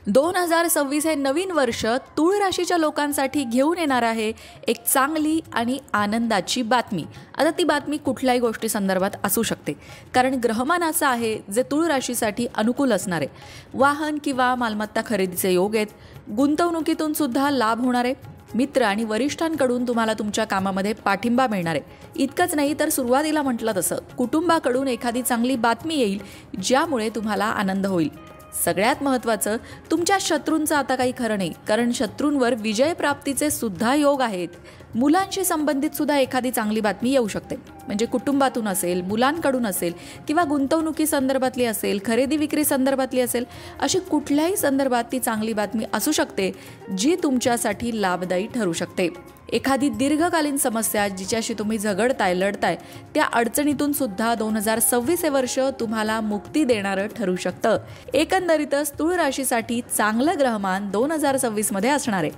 2026 हे नवीन वर्ष तूळ राशीच्या लोकांसाठी घेऊन येणार आहे एक चांगली आणि आनंदाची बातमी. आता ती बातमी कुठल्याही गोष्टी संदर्भात असू शकते, कारण ग्रहमान असं आहे जे तूळ राशीसाठी अनुकूल असणार आहे. वाहन किंवा मालमत्ता खरेदीचे योग आहेत. गुंतवणुकीतून सुद्धा लाभ होणार आहे. मित्र आणि वरिष्ठांकडून तुम्हाला तुमच्या कामामध्ये पाठिंबा मिळणार आहे. इतकंच नाही तर सुरुवातीला म्हटलं तसं कुटुंबाकडून एखादी चांगली बातमी येईल ज्यामुळे तुम्हाला आनंद होईल. सगळ्यात महत्त्वाचं, तुमच्या शत्रूंचं आता काही खरं नाही, कारण शत्रूंवर विजय प्राप्तीचे सुद्धा योग आहेत. मुलांशी संबंधित सुद्धा एखादी चांगली बातमी येऊ शकते, म्हणजे कुटुंबातून असेल, मुलांकडून असेल किंवा गुंतवणुकी संदर्भातली असेल, खरेदी विक्री संदर्भातली असेल, अशी कुठल्याही संदर्भात ती चांगली बातमी असू शकते जी तुमच्यासाठी लाभदायी ठरू शकते. एखादी दीर्घकालीन समस्या जिच्याशी तुम्ही झगडताय, लढताय, त्या अडचणीतून सुद्धा 2026 हे वर्ष तुम्हाला मुक्ती देणारं ठरू शकतं. एकंदरीतच तूळ राशीसाठी चांगलं ग्रहमान 2026 मध्ये असणार आहे.